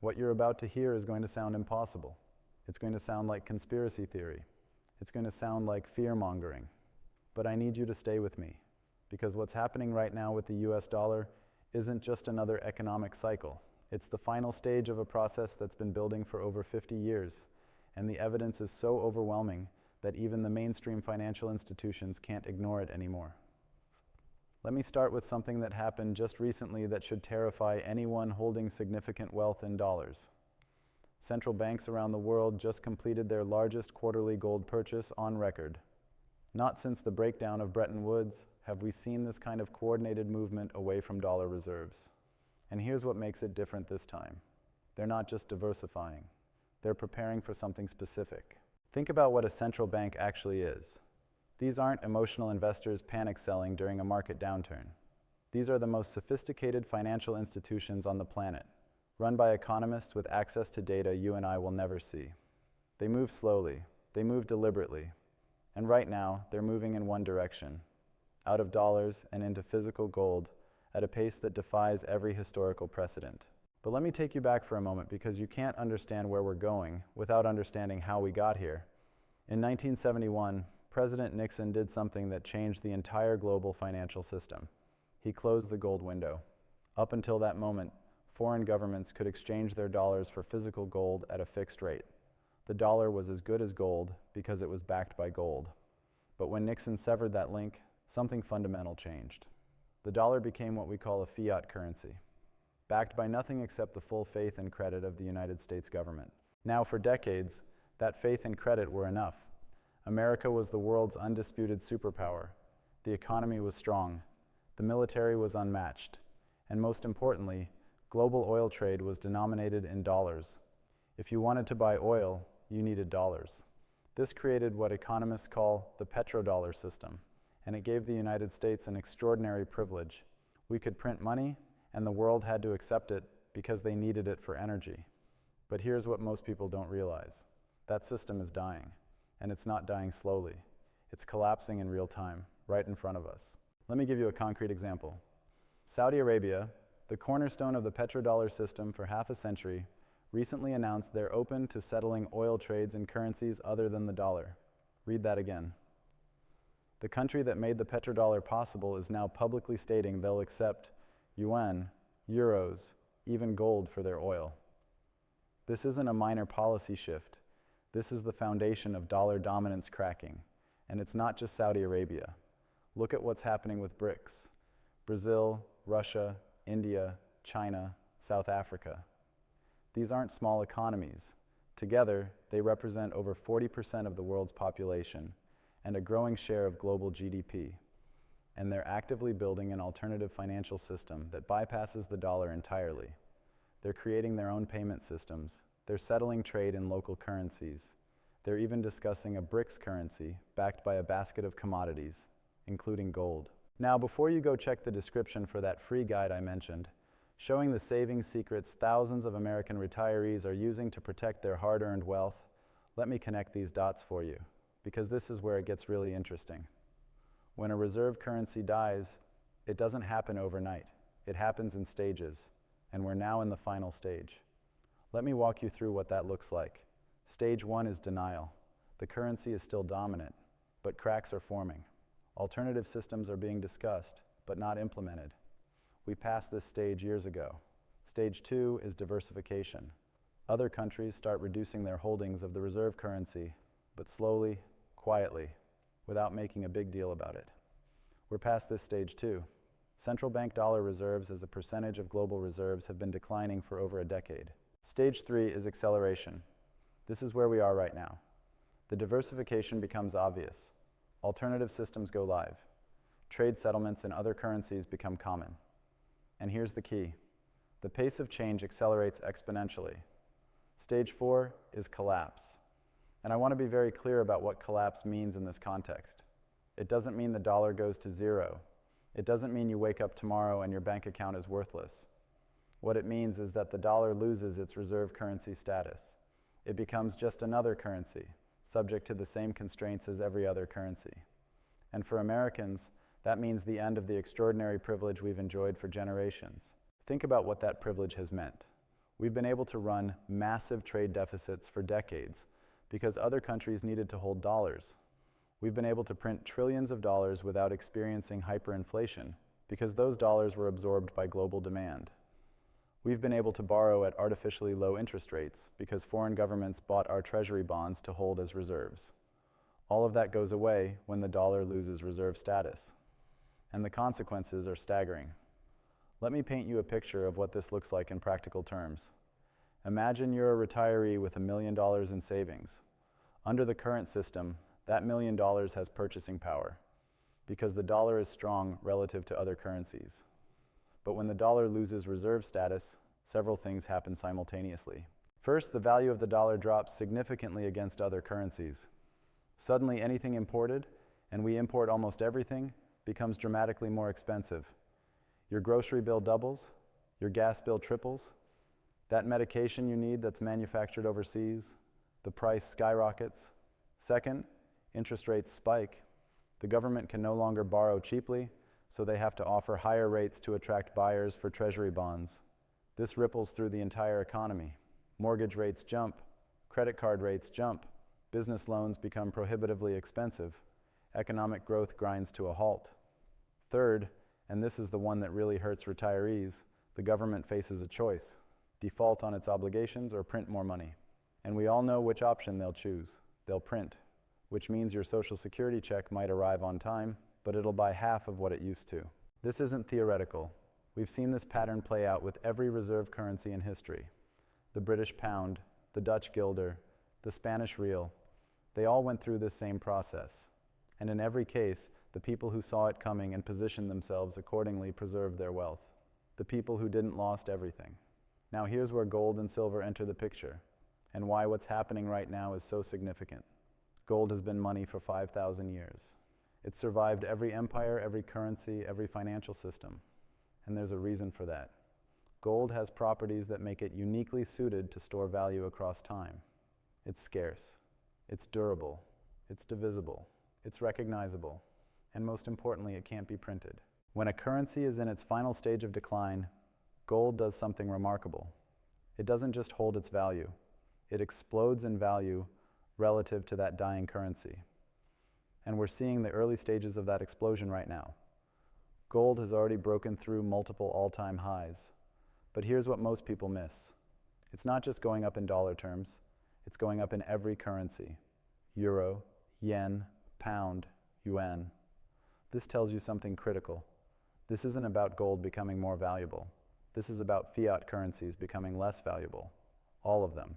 What you're about to hear is going to sound impossible. It's going to sound like conspiracy theory. It's going to sound like fear-mongering. But I need you to stay with me, because what's happening right now with the US dollar isn't just another economic cycle. It's the final stage of a process that's been building for over 50 years, and the evidence is so overwhelming that even the mainstream financial institutions can't ignore it anymore. Let me start with something that happened just recently that should terrify anyone holding significant wealth in dollars. Central banks around the world just completed their largest quarterly gold purchase on record. Not since the breakdown of Bretton Woods have we seen this kind of coordinated movement away from dollar reserves. And here's what makes it different this time. They're not just diversifying. They're preparing for something specific. Think about what a central bank actually is. These aren't emotional investors panic selling during a market downturn. These are the most sophisticated financial institutions on the planet, run by economists with access to data you and I will never see. They move slowly, they move deliberately, and right now they're moving in one direction, out of dollars and into physical gold at a pace that defies every historical precedent. But let me take you back for a moment, because you can't understand where we're going without understanding how we got here. In 1971, President Nixon did something that changed the entire global financial system. He closed the gold window. Up until that moment, foreign governments could exchange their dollars for physical gold at a fixed rate. The dollar was as good as gold because it was backed by gold. But when Nixon severed that link, something fundamental changed. The dollar became what we call a fiat currency, backed by nothing except the full faith and credit of the United States government. Now, for decades, that faith and credit were enough. America was the world's undisputed superpower. The economy was strong. The military was unmatched. And most importantly, global oil trade was denominated in dollars. If you wanted to buy oil, you needed dollars. This created what economists call the petrodollar system, and it gave the United States an extraordinary privilege. We could print money, and the world had to accept it because they needed it for energy. But here's what most people don't realize. That system is dying. And it's not dying slowly. It's collapsing in real time, right in front of us. Let me give you a concrete example. Saudi Arabia, the cornerstone of the petrodollar system for half a century, recently announced they're open to settling oil trades in currencies other than the dollar. Read that again. The country that made the petrodollar possible is now publicly stating they'll accept yuan, euros, even gold for their oil. This isn't a minor policy shift. This is the foundation of dollar dominance cracking. And it's not just Saudi Arabia. Look at what's happening with BRICS. Brazil, Russia, India, China, South Africa. These aren't small economies. Together, they represent over 40% of the world's population and a growing share of global GDP. And they're actively building an alternative financial system that bypasses the dollar entirely. They're creating their own payment systems. They're settling trade in local currencies. They're even discussing a BRICS currency backed by a basket of commodities, including gold. Now, before you go check the description for that free guide I mentioned, showing the savings secrets thousands of American retirees are using to protect their hard-earned wealth, let me connect these dots for you, because this is where it gets really interesting. When a reserve currency dies, it doesn't happen overnight. It happens in stages, and we're now in the final stage. Let me walk you through what that looks like. Stage 1 is denial. The currency is still dominant, but cracks are forming. Alternative systems are being discussed, but not implemented. We passed this stage years ago. Stage 2 is diversification. Other countries start reducing their holdings of the reserve currency, but slowly, quietly, without making a big deal about it. We're past this stage 2. Central bank dollar reserves as a percentage of global reserves have been declining for over a decade. Stage 3 is acceleration. This is where we are right now. The diversification becomes obvious. Alternative systems go live. Trade settlements in other currencies become common. And here's the key. The pace of change accelerates exponentially. Stage 4 is collapse. And I want to be very clear about what collapse means in this context. It doesn't mean the dollar goes to zero. It doesn't mean you wake up tomorrow and your bank account is worthless. What it means is that the dollar loses its reserve currency status. It becomes just another currency, subject to the same constraints as every other currency. And for Americans, that means the end of the extraordinary privilege we've enjoyed for generations. Think about what that privilege has meant. We've been able to run massive trade deficits for decades because other countries needed to hold dollars. We've been able to print trillions of dollars without experiencing hyperinflation because those dollars were absorbed by global demand. We've been able to borrow at artificially low interest rates because foreign governments bought our treasury bonds to hold as reserves. All of that goes away when the dollar loses reserve status. And the consequences are staggering. Let me paint you a picture of what this looks like in practical terms. Imagine you're a retiree with $1 million in savings. Under the current system, that $1 million has purchasing power because the dollar is strong relative to other currencies. But when the dollar loses reserve status, several things happen simultaneously. First, the value of the dollar drops significantly against other currencies. Suddenly, anything imported, and we import almost everything, becomes dramatically more expensive. Your grocery bill doubles, your gas bill triples, that medication you need that's manufactured overseas, the price skyrockets. Second, interest rates spike. The government can no longer borrow cheaply, so they have to offer higher rates to attract buyers for treasury bonds. This ripples through the entire economy. Mortgage rates jump, credit card rates jump, business loans become prohibitively expensive, economic growth grinds to a halt. Third, and this is the one that really hurts retirees, the government faces a choice: default on its obligations or print more money. And we all know which option they'll choose. They'll print, which means your Social Security check might arrive on time, but it'll buy half of what it used to. This isn't theoretical. We've seen this pattern play out with every reserve currency in history. The British pound, the Dutch guilder, the Spanish real, they all went through this same process. And in every case, the people who saw it coming and positioned themselves accordingly preserved their wealth. The people who didn't lost everything. Now here's where gold and silver enter the picture, and why what's happening right now is so significant. Gold has been money for 5,000 years. It's survived every empire, every currency, every financial system. And there's a reason for that. Gold has properties that make it uniquely suited to store value across time. It's scarce, it's durable, it's divisible, it's recognizable, and most importantly, it can't be printed. When a currency is in its final stage of decline, gold does something remarkable. It doesn't just hold its value, it explodes in value relative to that dying currency. And we're seeing the early stages of that explosion right now. Gold has already broken through multiple all-time highs. But here's what most people miss. It's not just going up in dollar terms, it's going up in every currency: euro, yen, pound, yuan. This tells you something critical. This isn't about gold becoming more valuable. This is about fiat currencies becoming less valuable. All of them,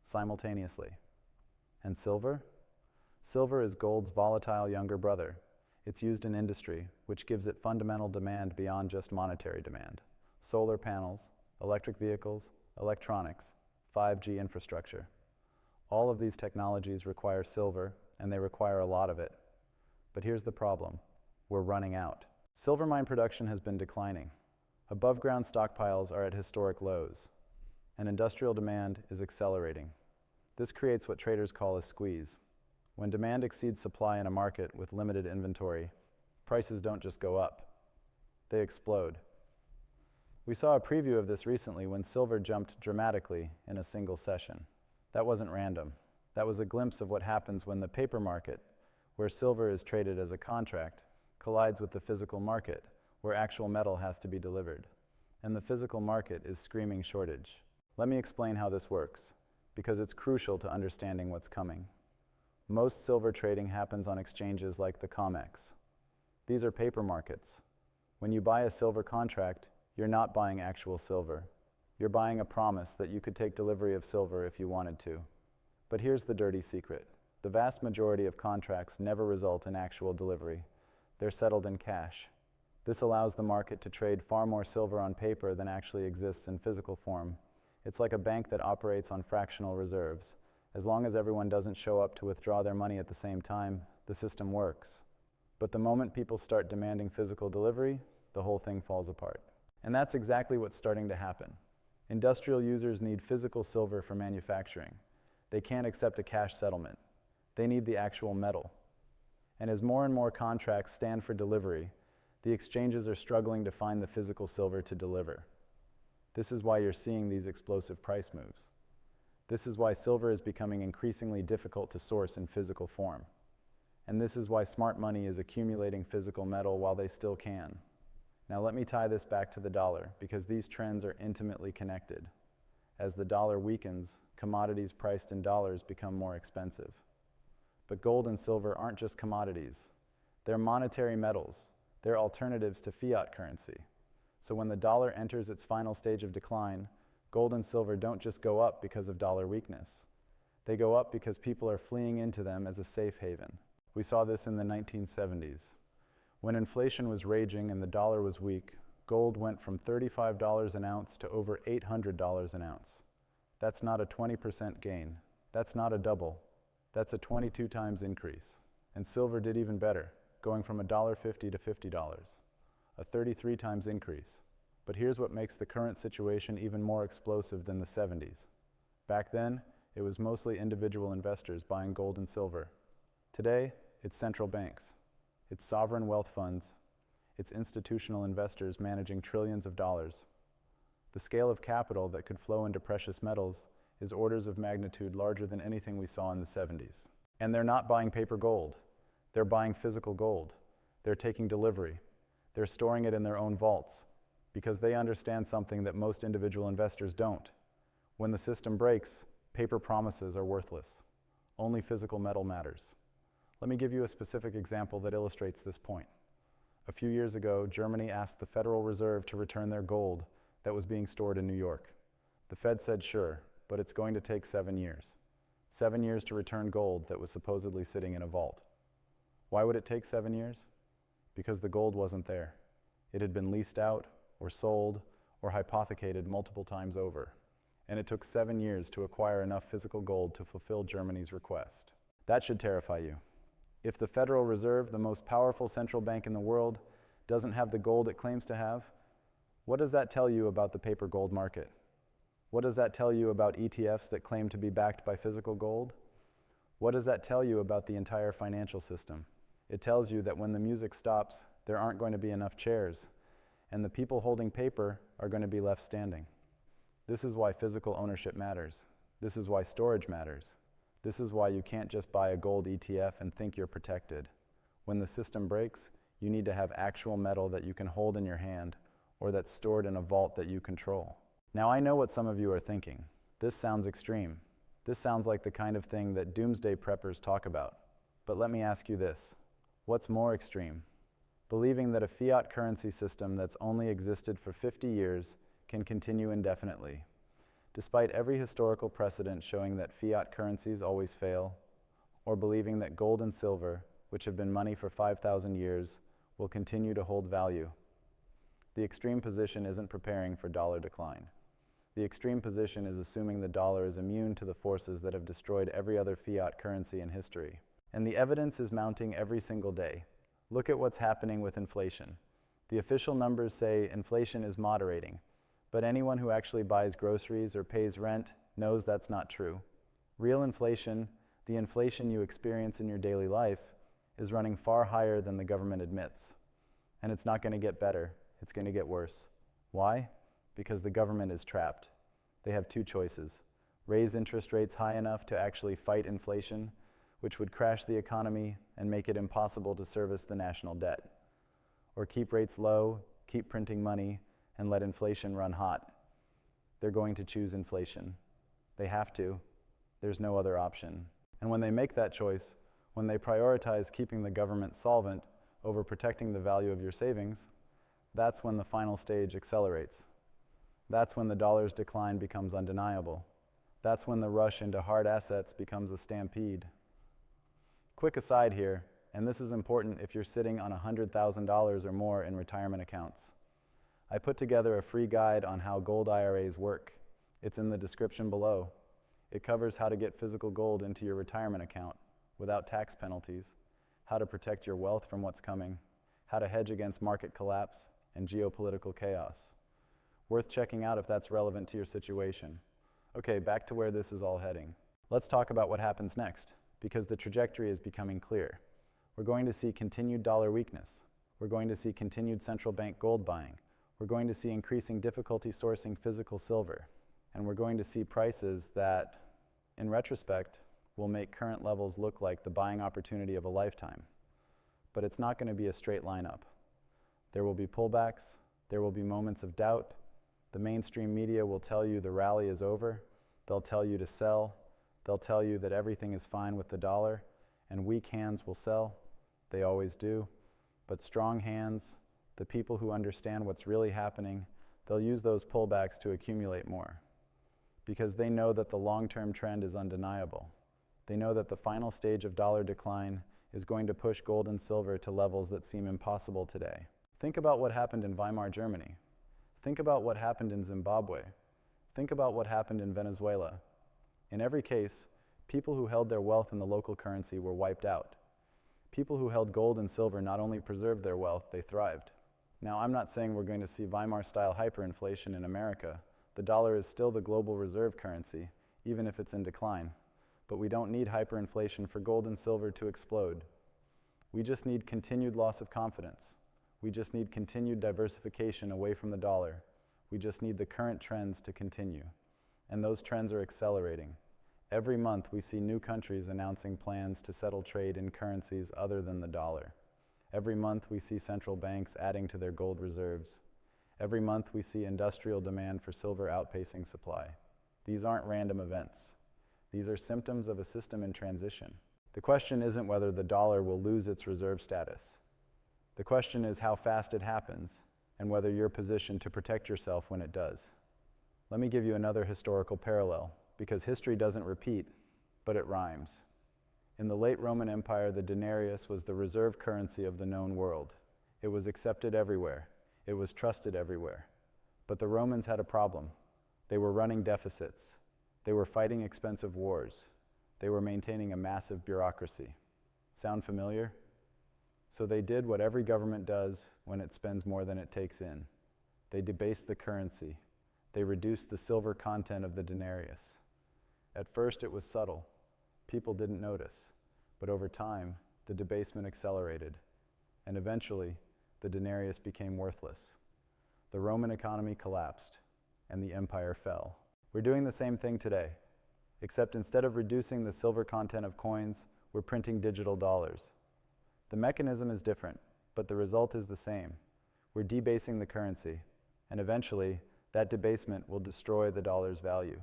simultaneously. And silver? Silver is gold's volatile younger brother. It's used in industry, which gives it fundamental demand beyond just monetary demand. Solar panels, electric vehicles, electronics, 5G infrastructure. All of these technologies require silver, and they require a lot of it. But here's the problem. We're running out. Silver mine production has been declining. Above-ground stockpiles are at historic lows, and industrial demand is accelerating. This creates what traders call a squeeze. When demand exceeds supply in a market with limited inventory, prices don't just go up, they explode. We saw a preview of this recently when silver jumped dramatically in a single session. That wasn't random. That was a glimpse of what happens when the paper market, where silver is traded as a contract, collides with the physical market, where actual metal has to be delivered. And the physical market is screaming shortage. Let me explain how this works, because it's crucial to understanding what's coming. Most silver trading happens on exchanges like the COMEX. These are paper markets. When you buy a silver contract, you're not buying actual silver. You're buying a promise that you could take delivery of silver if you wanted to. But here's the dirty secret. The vast majority of contracts never result in actual delivery. They're settled in cash. This allows the market to trade far more silver on paper than actually exists in physical form. It's like a bank that operates on fractional reserves. As long as everyone doesn't show up to withdraw their money at the same time, the system works. But the moment people start demanding physical delivery, the whole thing falls apart. And that's exactly what's starting to happen. Industrial users need physical silver for manufacturing. They can't accept a cash settlement. They need the actual metal. And as more and more contracts stand for delivery, the exchanges are struggling to find the physical silver to deliver. This is why you're seeing these explosive price moves. This is why silver is becoming increasingly difficult to source in physical form. And this is why smart money is accumulating physical metal while they still can. Now let me tie this back to the dollar, because these trends are intimately connected. As the dollar weakens, commodities priced in dollars become more expensive. But gold and silver aren't just commodities. They're monetary metals. They're alternatives to fiat currency. So when the dollar enters its final stage of decline, gold and silver don't just go up because of dollar weakness. They go up because people are fleeing into them as a safe haven. We saw this in the 1970s. When inflation was raging and the dollar was weak, gold went from $35 an ounce to over $800 an ounce. That's not a 20% gain. That's not a double. That's a 22 times increase. And silver did even better, going from $1.50 to $50, a 33 times increase. But here's what makes the current situation even more explosive than the 70s. Back then, it was mostly individual investors buying gold and silver. Today, it's central banks. It's sovereign wealth funds. It's institutional investors managing trillions of dollars. The scale of capital that could flow into precious metals is orders of magnitude larger than anything we saw in the 70s. And they're not buying paper gold. They're buying physical gold. They're taking delivery. They're storing it in their own vaults because they understand something that most individual investors don't. When the system breaks, paper promises are worthless. Only physical metal matters. Let me give you a specific example that illustrates this point. A few years ago, Germany asked the Federal Reserve to return their gold that was being stored in New York. The Fed said sure, but it's going to take 7 years. 7 years to return gold that was supposedly sitting in a vault. Why would it take 7 years? Because the gold wasn't there. It had been leased out, or sold, or hypothecated multiple times over. And it took 7 years to acquire enough physical gold to fulfill Germany's request. That should terrify you. If the Federal Reserve, the most powerful central bank in the world, doesn't have the gold it claims to have, what does that tell you about the paper gold market? What does that tell you about ETFs that claim to be backed by physical gold? What does that tell you about the entire financial system? It tells you that when the music stops, there aren't going to be enough chairs, and the people holding paper are going to be left standing. This is why physical ownership matters. This is why storage matters. This is why you can't just buy a gold ETF and think you're protected. When the system breaks, you need to have actual metal that you can hold in your hand or that's stored in a vault that you control. Now I know what some of you are thinking. This sounds extreme. This sounds like the kind of thing that doomsday preppers talk about. But let me ask you this. What's more extreme? Believing that a fiat currency system that's only existed for 50 years can continue indefinitely, despite every historical precedent showing that fiat currencies always fail, or believing that gold and silver, which have been money for 5,000 years, will continue to hold value. The extreme position isn't preparing for dollar decline. The extreme position is assuming the dollar is immune to the forces that have destroyed every other fiat currency in history. And the evidence is mounting every single day. Look at what's happening with inflation. The official numbers say inflation is moderating, but anyone who actually buys groceries or pays rent knows that's not true. Real inflation, the inflation you experience in your daily life, is running far higher than the government admits. And it's not going to get better, it's going to get worse. Why? Because the government is trapped. They have two choices: raise interest rates high enough to actually fight inflation, which would crash the economy and make it impossible to service the national debt, or keep rates low, keep printing money, and let inflation run hot. They're going to choose inflation. They have to. There's no other option. And when they make that choice, when they prioritize keeping the government solvent over protecting the value of your savings, that's when the final stage accelerates. That's when the dollar's decline becomes undeniable. That's when the rush into hard assets becomes a stampede. Quick aside here, and this is important if you're sitting on $100,000 or more in retirement accounts. I put together a free guide on how gold IRAs work. It's in the description below. It covers how to get physical gold into your retirement account without tax penalties, how to protect your wealth from what's coming, how to hedge against market collapse and geopolitical chaos. Worth checking out if that's relevant to your situation. Okay, back to where this is all heading. Let's talk about what happens next, because the trajectory is becoming clear. We're going to see continued dollar weakness. We're going to see continued central bank gold buying. We're going to see increasing difficulty sourcing physical silver, and we're going to see prices that, in retrospect, will make current levels look like the buying opportunity of a lifetime. But it's not going to be a straight line up. There will be pullbacks, there will be moments of doubt. The mainstream media will tell you the rally is over, they'll tell you to sell, they'll tell you that everything is fine with the dollar, and weak hands will sell. They always do. But strong hands, the people who understand what's really happening, they'll use those pullbacks to accumulate more, because they know that the long-term trend is undeniable. They know that the final stage of dollar decline is going to push gold and silver to levels that seem impossible today. Think about what happened in Weimar Germany. Think about what happened in Zimbabwe. Think about what happened in Venezuela. In every case, people who held their wealth in the local currency were wiped out. People who held gold and silver not only preserved their wealth, they thrived. Now, I'm not saying we're going to see Weimar-style hyperinflation in America. The dollar is still the global reserve currency, even if it's in decline. But we don't need hyperinflation for gold and silver to explode. We just need continued loss of confidence. We just need continued diversification away from the dollar. We just need the current trends to continue. And those trends are accelerating. Every month we see new countries announcing plans to settle trade in currencies other than the dollar. Every month we see central banks adding to their gold reserves. Every month we see industrial demand for silver outpacing supply. These aren't random events. These are symptoms of a system in transition. The question isn't whether the dollar will lose its reserve status. The question is how fast it happens and whether you're positioned to protect yourself when it does. Let me give you another historical parallel, because history doesn't repeat, but it rhymes. In the late Roman Empire, the denarius was the reserve currency of the known world. It was accepted everywhere. It was trusted everywhere. But the Romans had a problem. They were running deficits. They were fighting expensive wars. They were maintaining a massive bureaucracy. Sound familiar? So they did what every government does when it spends more than it takes in. They debased the currency. They reduced the silver content of the denarius. At first it was subtle. People didn't notice. But over time, the debasement accelerated. And eventually, the denarius became worthless. The Roman economy collapsed, and the empire fell. We're doing the same thing today, except instead of reducing the silver content of coins, we're printing digital dollars. The mechanism is different, but the result is the same. We're debasing the currency, and eventually, that debasement will destroy the dollar's value.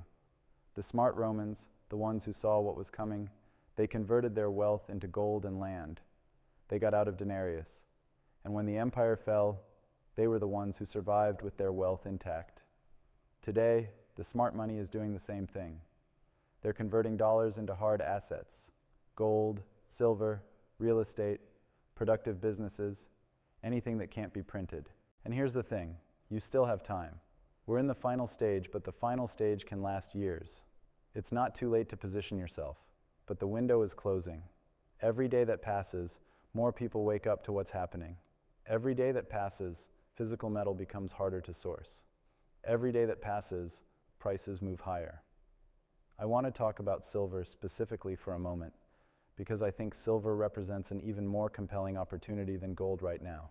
The smart Romans, the ones who saw what was coming, they converted their wealth into gold and land. They got out of denarius, and when the empire fell, they were the ones who survived with their wealth intact. Today, the smart money is doing the same thing. They're converting dollars into hard assets: gold, silver, real estate, productive businesses, anything that can't be printed. And here's the thing, you still have time. We're in the final stage, but the final stage can last years. It's not too late to position yourself, but the window is closing. Every day that passes, more people wake up to what's happening. Every day that passes, physical metal becomes harder to source. Every day that passes, prices move higher. I want to talk about silver specifically for a moment, because I think silver represents an even more compelling opportunity than gold right now.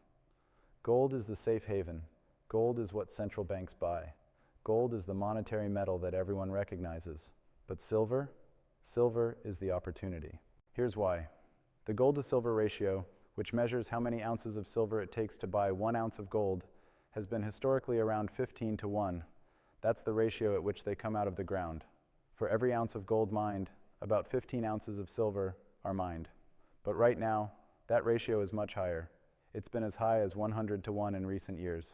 Gold is the safe haven. Gold is what central banks buy. Gold is the monetary metal that everyone recognizes. But silver? Silver is the opportunity. Here's why. The gold to silver ratio, which measures how many ounces of silver it takes to buy 1 ounce of gold, has been historically around 15 to 1. That's the ratio at which they come out of the ground. For every ounce of gold mined, about 15 ounces of silver are mined. But right now, that ratio is much higher. It's been as high as 100 to 1 in recent years.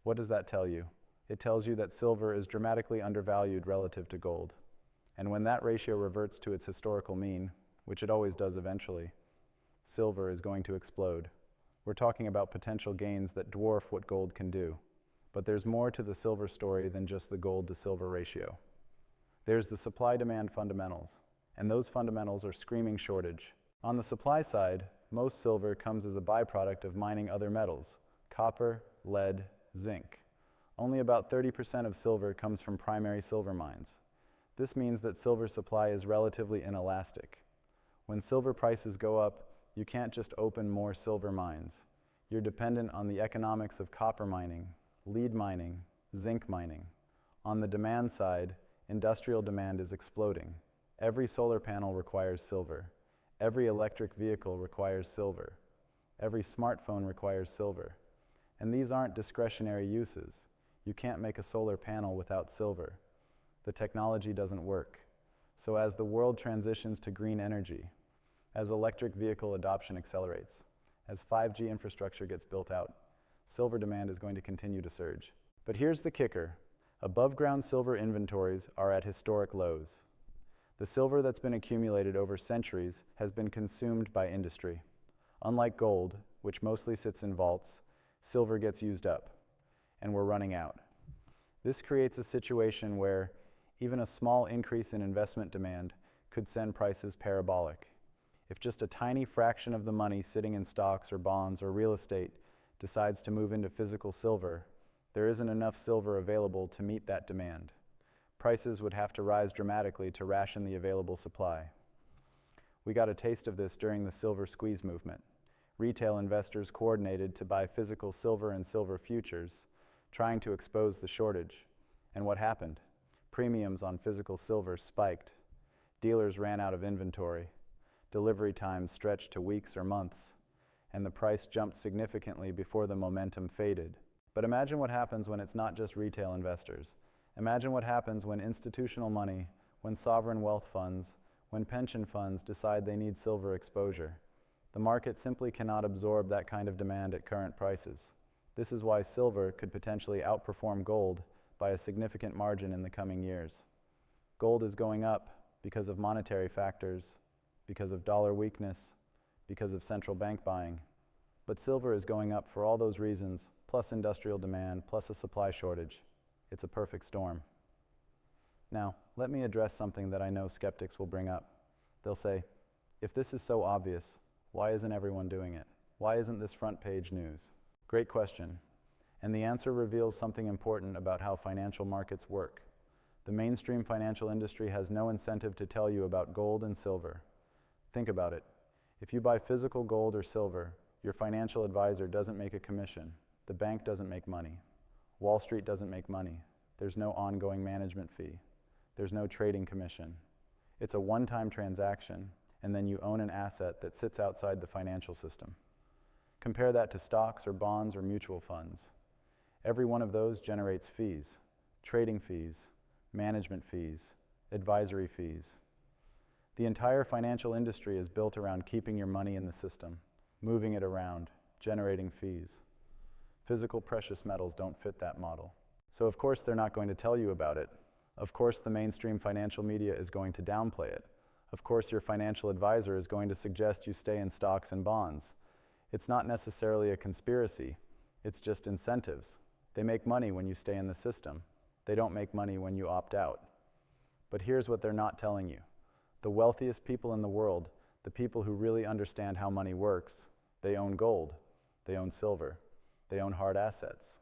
What does that tell you? It tells you that silver is dramatically undervalued relative to gold. And when that ratio reverts to its historical mean, which it always does eventually, silver is going to explode. We're talking about potential gains that dwarf what gold can do. But there's more to the silver story than just the gold to silver ratio. There's the supply-demand fundamentals, and those fundamentals are screaming shortage. On the supply side, most silver comes as a byproduct of mining other metals: copper, lead, zinc. Only about 30% of silver comes from primary silver mines. This means that silver supply is relatively inelastic. When silver prices go up, you can't just open more silver mines. You're dependent on the economics of copper mining, lead mining, zinc mining. On the demand side, industrial demand is exploding. Every solar panel requires silver. Every electric vehicle requires silver. Every smartphone requires silver. And these aren't discretionary uses. You can't make a solar panel without silver. The technology doesn't work. So as the world transitions to green energy, as electric vehicle adoption accelerates, as 5G infrastructure gets built out, silver demand is going to continue to surge. But here's the kicker. Above-ground silver inventories are at historic lows. The silver that's been accumulated over centuries has been consumed by industry. Unlike gold, which mostly sits in vaults, silver gets used up, and we're running out. This creates a situation where even a small increase in investment demand could send prices parabolic. If just a tiny fraction of the money sitting in stocks or bonds or real estate decides to move into physical silver, there isn't enough silver available to meet that demand. Prices would have to rise dramatically to ration the available supply. We got a taste of this during the silver squeeze movement. Retail investors coordinated to buy physical silver and silver futures, trying to expose the shortage. And what happened? Premiums on physical silver spiked. Dealers ran out of inventory. Delivery times stretched to weeks or months, and the price jumped significantly before the momentum faded. But imagine what happens when it's not just retail investors. Imagine what happens when institutional money, when sovereign wealth funds, when pension funds decide they need silver exposure. The market simply cannot absorb that kind of demand at current prices. This is why silver could potentially outperform gold by a significant margin in the coming years. Gold is going up because of monetary factors, because of dollar weakness, because of central bank buying. But silver is going up for all those reasons, plus industrial demand, plus a supply shortage. It's a perfect storm. Now, let me address something that I know skeptics will bring up. They'll say, if this is so obvious, why isn't everyone doing it? Why isn't this front page news? Great question. And the answer reveals something important about how financial markets work. The mainstream financial industry has no incentive to tell you about gold and silver. Think about it. If you buy physical gold or silver, your financial advisor doesn't make a commission. The bank doesn't make money. Wall Street doesn't make money. There's no ongoing management fee. There's no trading commission. It's a one-time transaction, and then you own an asset that sits outside the financial system. Compare that to stocks or bonds or mutual funds. Every one of those generates fees, trading fees, management fees, advisory fees. The entire financial industry is built around keeping your money in the system, moving it around, generating fees. Physical precious metals don't fit that model. So of course they're not going to tell you about it. Of course the mainstream financial media is going to downplay it. Of course your financial advisor is going to suggest you stay in stocks and bonds. It's not necessarily a conspiracy. It's just incentives. They make money when you stay in the system. They don't make money when you opt out. But here's what they're not telling you. The wealthiest people in the world, the people who really understand how money works, they own gold, they own silver, they own hard assets.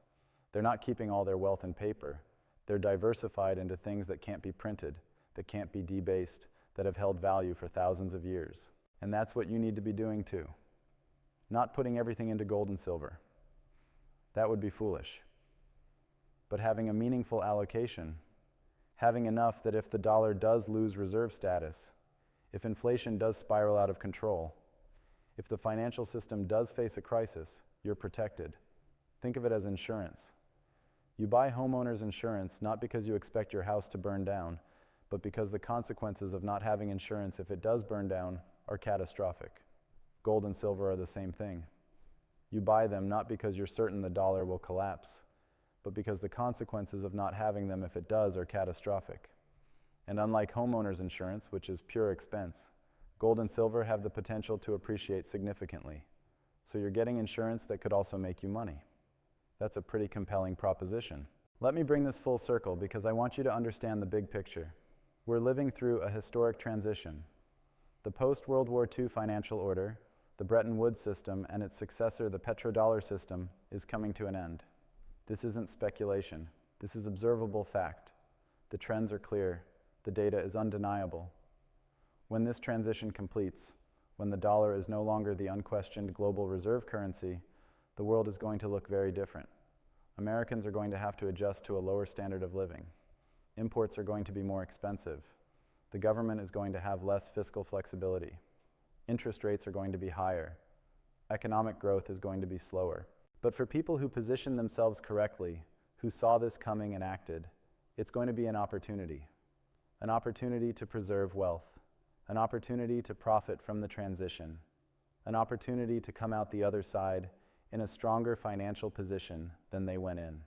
They're not keeping all their wealth in paper. They're diversified into things that can't be printed, that can't be debased, that have held value for thousands of years. And that's what you need to be doing too. Not putting everything into gold and silver. That would be foolish. But having a meaningful allocation, having enough that if the dollar does lose reserve status, if inflation does spiral out of control, if the financial system does face a crisis, you're protected. Think of it as insurance. You buy homeowners insurance not because you expect your house to burn down, but because the consequences of not having insurance if it does burn down are catastrophic. Gold and silver are the same thing. You buy them not because you're certain the dollar will collapse, but because the consequences of not having them if it does are catastrophic. And unlike homeowners insurance, which is pure expense, gold and silver have the potential to appreciate significantly. So you're getting insurance that could also make you money. That's a pretty compelling proposition. Let me bring this full circle because I want you to understand the big picture. We're living through a historic transition. The post-World War II financial order, the Bretton Woods system, and its successor, the petrodollar system, is coming to an end. This isn't speculation. This is observable fact. The trends are clear. The data is undeniable. When this transition completes, when the dollar is no longer the unquestioned global reserve currency, the world is going to look very different. Americans are going to have to adjust to a lower standard of living. Imports are going to be more expensive. The government is going to have less fiscal flexibility. Interest rates are going to be higher. Economic growth is going to be slower. But for people who position themselves correctly, who saw this coming and acted, it's going to be an opportunity to preserve wealth, an opportunity to profit from the transition, an opportunity to come out the other side in a stronger financial position than they went in.